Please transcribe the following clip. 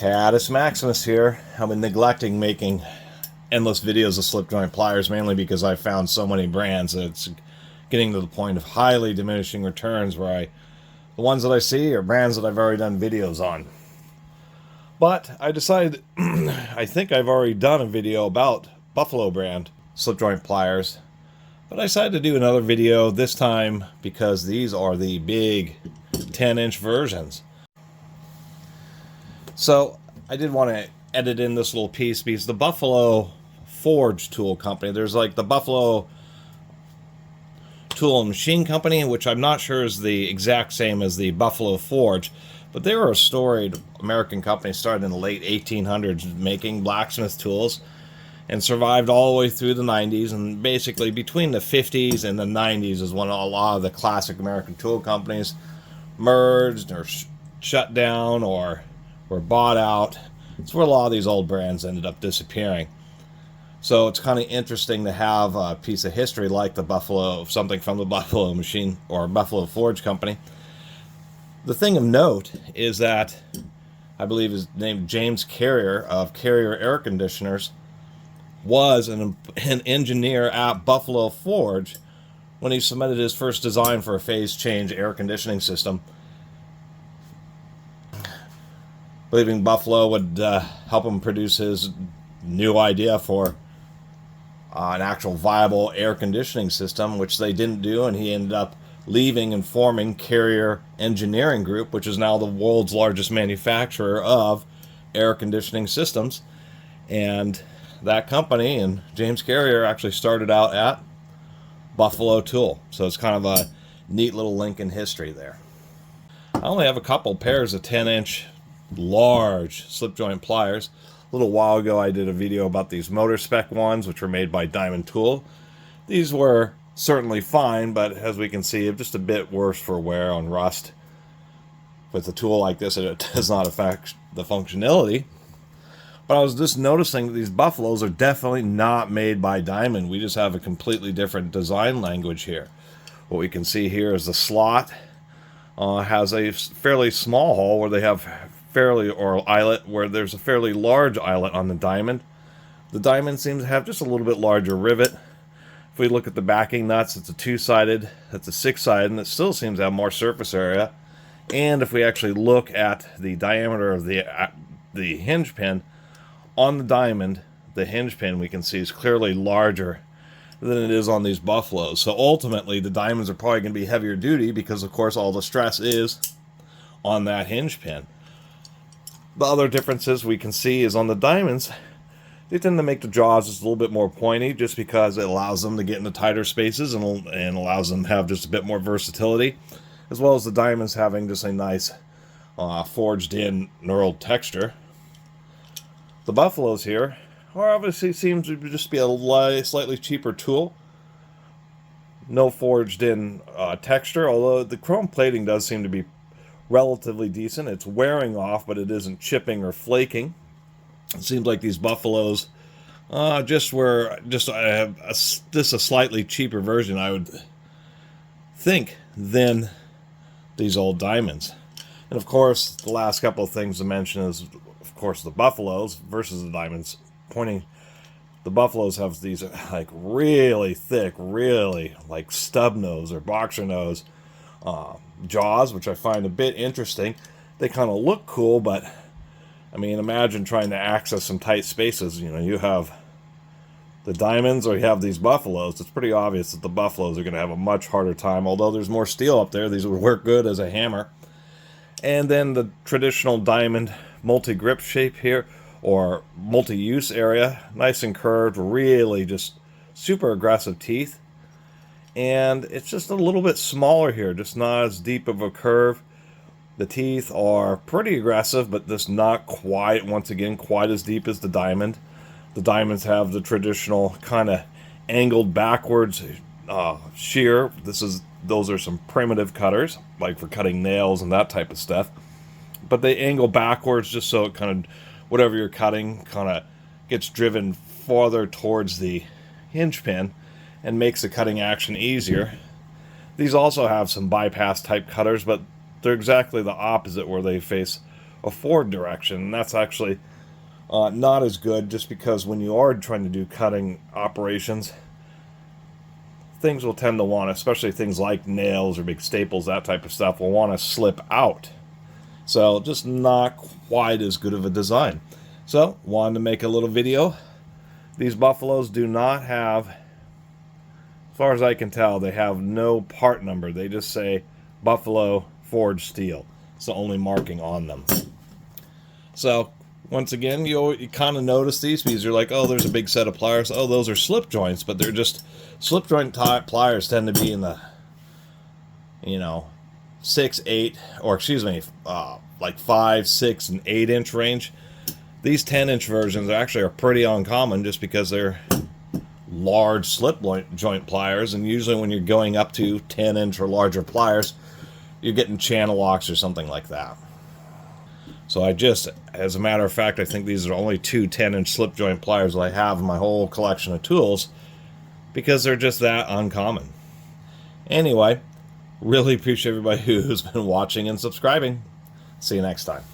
Catus Maximus here. I've been neglecting making endless videos of slip joint pliers mainly because I found so many brands that it's getting to the point of highly diminishing returns where the ones that I see are brands that I've already done videos on. But I decided, I think I've already done a video about Buffalo brand slip joint pliers, but I decided to do another video this time because these are the big 10-inch versions. So I did want to edit in this little piece because the Buffalo Forge Tool Company, there's like the Buffalo Tool and Machine Company, which I'm not sure is the exact same as the Buffalo Forge, but they were a storied American company, started in the late 1800s making blacksmith tools and survived all the way through the 90s, and basically between the 50s and the 90s is when a lot of the classic American tool companies merged or shut down or were bought out. It's where a lot of these old brands ended up disappearing. So it's kind of interesting to have a piece of history like the Buffalo, something from the Buffalo Machine or Buffalo Forge Company. The thing of note is that I believe his name James Carrier of Carrier Air Conditioners was an engineer at Buffalo Forge when he submitted his first design for a phase change air conditioning system, believing Buffalo would help him produce his new idea for an actual viable air conditioning system, which they didn't do, and he ended up leaving and forming Carrier Engineering Group, which is now the world's largest manufacturer of air conditioning systems. And that company and James Carrier actually started out at Buffalo Tool. So it's kind of a neat little link in history there. I only have a couple pairs of 10-inch large slip joint pliers. A little while ago I did a video about these motor spec ones, which were made by Diamond Tool. These were certainly fine, but as we can see, just a bit worse for wear on rust. With a tool like this, it does not affect the functionality. But I was just noticing that these Buffaloes are definitely not made by Diamond. We just have a completely different design language here. What we can see here is the slot has a fairly small hole where they have eyelet where there's a fairly large eyelet on the Diamond. The Diamond seems to have just a little bit larger rivet. If we look at the backing nuts, it's a two-sided, that's a six-sided, and it still seems to have more surface area. And if we actually look at the diameter of the hinge pin on the Diamond, the hinge pin we can see is clearly larger than it is on these Buffaloes. So ultimately, the Diamonds are probably going to be heavier duty because, of course, all the stress is on that hinge pin. The other differences we can see is on the Diamonds, they tend to make the jaws just a little bit more pointy just because it allows them to get into tighter spaces and allows them to have just a bit more versatility, as well as the Diamonds having just a nice forged-in knurled texture. The Buffaloes here are obviously seems to just be a slightly cheaper tool. No forged-in texture, although the chrome plating does seem to be relatively decent. It's wearing off, but it isn't chipping or flaking. It seems like these Buffaloes just have a slightly cheaper version, I would think, than these old Diamonds. And of course, the last couple of things to mention is, of course, the Buffaloes versus the Diamonds. The Buffaloes have these like really thick, really like stub nose or boxer nose jaws, which I find a bit interesting. They kind of look cool, but I mean, imagine trying to access some tight spaces. You know, you have the Diamonds or you have these Buffaloes. It's pretty obvious that the Buffaloes are going to have a much harder time, although there's more steel up there. These would work good as a hammer. And then the traditional Diamond multi-grip shape here, or multi-use area, nice and curved, really just super aggressive teeth. And it's just a little bit smaller here, just not as deep of a curve. The teeth are pretty aggressive, but just not quite, once again, quite as deep as the Diamond. The Diamonds have the traditional kind of angled backwards shear. Those are some primitive cutters, like for cutting nails and that type of stuff. But they angle backwards just so it kind of, whatever you're cutting, kind of gets driven farther towards the hinge pin and makes the cutting action easier. These also have some bypass type cutters, but they're exactly the opposite, where they face a forward direction. And that's actually not as good, just because when you are trying to do cutting operations, things will tend to want, especially things like nails or big staples, that type of stuff, will want to slip out. So just not quite as good of a design. So wanted to make a little video. These buffaloes do not have, as far as I can tell, they have no part number. They just say Buffalo forged steel. It's the only marking on them. So once again, you kind of notice these because you're like, oh, there's a big set of pliers. Oh, those are slip joints, but they're just slip joint pliers tend to be in the, 6, 8, or excuse me, like 5, 6, and 8-inch range. These 10-inch versions actually are pretty uncommon, just because they're large slip joint pliers, and usually when you're going up to 10-inch or larger pliers, you're getting channel locks or something like that. So as a matter of fact, I think these are only 2 10-inch slip joint pliers that I have in my whole collection of tools, because they're just that uncommon. Anyway, really appreciate everybody who's been watching and subscribing. See you next time.